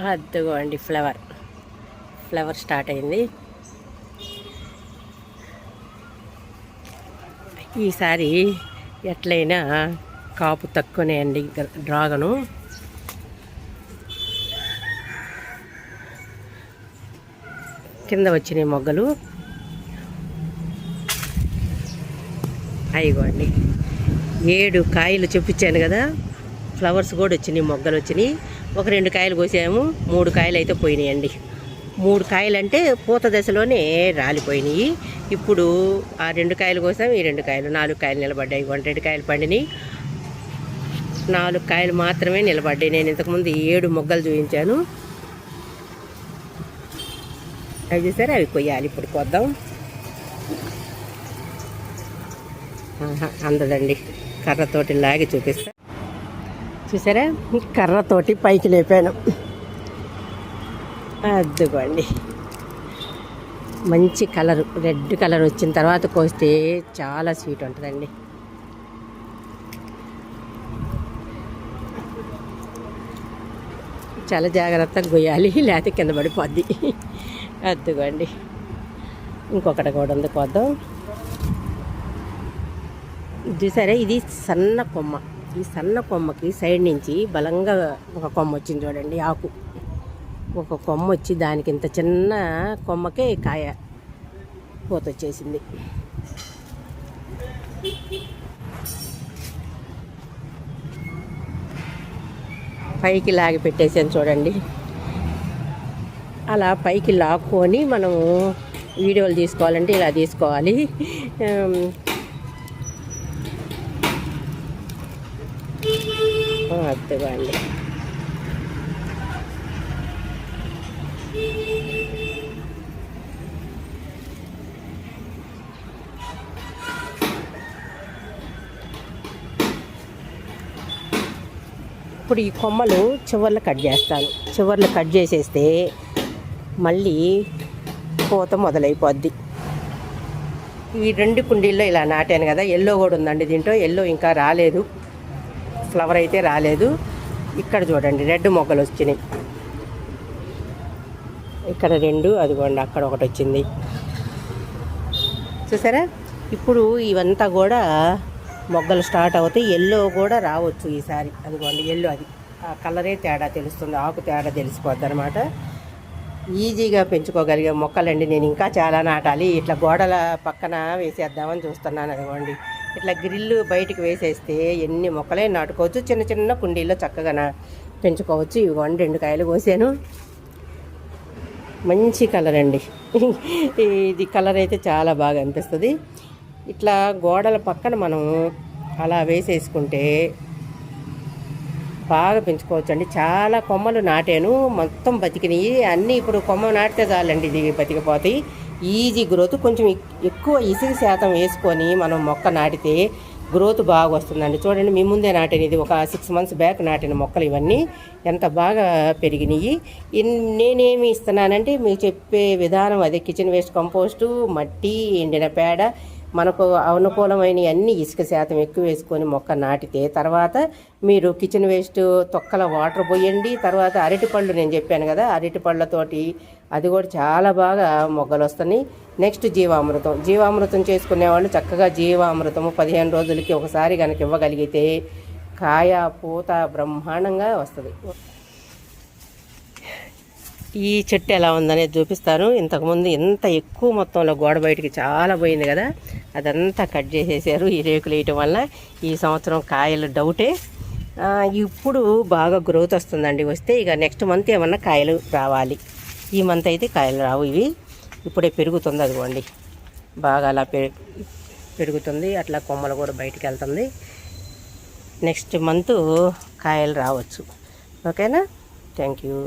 అదిగోండి flower start అయింది. ఈసారి ఎట్లయినా కాపు తక్కువనే అండి డ్రాగను. కింద వచ్చినాయి మొగ్గలు. అయిగోండి 7 కాయలు చూపించాను కదా, ఫ్లవర్స్ కూడా వచ్చినాయి, మొగ్గలు వచ్చినాయి. ఒక 2 కాయలు కోసాము, 3 కాయలు అయితే పోయినాయండి. 3 కాయలు అంటే పూత దశలోనే రాలిపోయినాయి. ఇప్పుడు ఆ 2 కాయలు కోసాము, ఈ 2 కాయలు, 4 కాయలు నిలబడ్డాయి. 2 కాయలు పండినాయి, 4 కాయలు మాత్రమే నిలబడ్డాయి. నేను ఇంతకుముందు 7 మొగ్గలు చూపించాను. అవి చూసారా, అవి కొయ్యాలి. ఇప్పుడు కొద్దాం. అందదండి, కర్రతోటి లాగి చూపిస్తా. చూసారా, కర్రతోటి పైకి లేపాను. అద్దుకోండి, మంచి కలరు, రెడ్ కలర్ వచ్చిన తర్వాత కోస్తే చాలా స్వీట్ ఉంటుందండి. చాలా జాగ్రత్తగా కొయ్యాలి, లేకపోతే కింద పడిపోద్ది. అద్దుకోండి, ఇంకొకటి కూడా ఉంది, కోద్దాం. చూసారా, ఇది సన్న కొమ్మ. ఈ సన్న కొమ్మకి సైడ్ నుంచి బలంగా ఒక కొమ్మ వచ్చింది చూడండి. ఆకు ఒక కొమ్మ వచ్చి దానికి ఇంత చిన్న కొమ్మకే కాయ పూత వచ్చేసింది. పైకి లాగి పెట్టేసాను చూడండి. అలా పైకి లాక్కొని మనము వీడియోలు తీసుకోవాలంటే ఇలా తీసుకోవాలి. అర్థమండి, ఇప్పుడు ఈ కొమ్మలు చివర్లు కట్ చేస్తాను. చివర్లు కట్ చేసేస్తే మళ్ళీ పూత మొదలైపోద్ది. ఈ 2 కుండీల్లో ఇలా నాటాను కదా. ఎల్లో కూడా ఉందండి దీంట్లో. ఎల్లో ఇంకా రాలేదు, ఫ్లవర్ అయితే రాలేదు. ఇక్కడ చూడండి, రెడ్ మొగ్గలు వచ్చినాయి. ఇక్కడ 2, అదిగోండి అక్కడ ఒకటి వచ్చింది. చూసారా, ఇప్పుడు ఇవంతా కూడా మొగ్గలు స్టార్ట్ అవుతాయి. ఎల్లో కూడా రావచ్చు ఈసారి. అదిగోండి ఎల్లో, అది ఆ కలరే తేడా తెలుస్తుంది, ఆకు తేడా తెలిసిపోద్ది అనమాట. ఈజీగా పెంచుకోగలిగే మొక్కలండి. నేను ఇంకా చాలా నాటాలి. ఇట్లా గోడల పక్కన వేసేద్దామని చూస్తున్నాను. అదిగోండి ఇట్లా గ్రిల్లు బయటికి వేసేస్తే ఎన్ని మొక్కలే నాటుకోవచ్చు. చిన్న చిన్న కుండీల్లో చక్కగా పెంచుకోవచ్చు. ఇవ్వండి 2 కాయలు కోసాను. మంచి కలర్ అండి. ఇది కలర్ అయితే చాలా బాగా అనిపిస్తుంది. ఇట్లా గోడల పక్కన మనం అలా వేసేసుకుంటే బాగా పెంచుకోవచ్చు అండి. చాలా కొమ్మలు నాటాను, మొత్తం బతికినాయి అన్నీ. ఇప్పుడు కొమ్మ నాటితే చాలండి, ఇది బతికిపోతాయి. Easy growth. కొంచెం ఎక్కువ ఇసుక శాతం వేసుకొని మనం మొక్క నాటితే గ్రోత్ బాగా వస్తుందండి. చూడండి, మీ ముందే నాటిన, ఇది ఒక 6 months బ్యాక్ నాటిన మొక్కలు. ఇవన్నీ ఎంత బాగా పెరిగినాయి. నేనేమి ఇస్తున్నానంటే మీకు చెప్పే విధానం అదే. కిచెన్ వేస్ట్ కంపోస్టు, మట్టి, ఎండిన పేడ, మనకు అనుకూలమైన అన్ని ఇసుక శాతం ఎక్కువ వేసుకొని మొక్క నాటితే, తర్వాత మీరు కిచెన్ వేస్ట్ తొక్కల వాటర్ పోయండి. తర్వాత అరటిపళ్ళు నేను చెప్పాను కదా, అరటిపళ్ళతోటి అది కూడా చాలా బాగా మొగ్గలు వస్తున్నాయి. నెక్స్ట్ జీవామృతం చేసుకునే వాళ్ళు చక్కగా జీవామృతము 15 రోజులకి ఒకసారి కనుక ఇవ్వగలిగితే కాయ పూత బ్రహ్మాండంగా వస్తుంది. ఈ చెట్టు ఎలా ఉందనేది చూపిస్తాను. ఇంతకుముందు ఎంత ఎక్కువ మొత్తంలో గోడ బయటికి చాలా పోయింది కదా, అదంతా కట్ చేసేసారు ఈ రేకులు వేయటం వల్ల. ఈ సంవత్సరం కాయలు డౌటే. ఇప్పుడు బాగా గ్రోత్ వస్తుందండి. వస్తే ఇక నెక్స్ట్ మంత్ ఏమన్నా కాయలు రావాలి. ఈ మంత్ అయితే కాయలు రావు. ఇవి ఇప్పుడే పెరుగుతుంది. అదిగోండి బాగా అలా పెరుగుతుంది. అట్లా కొమ్మలు కూడా బయటికి వెళ్తుంది. నెక్స్ట్ మంత్ కాయలు రావచ్చు. ఓకేనా? Thank you.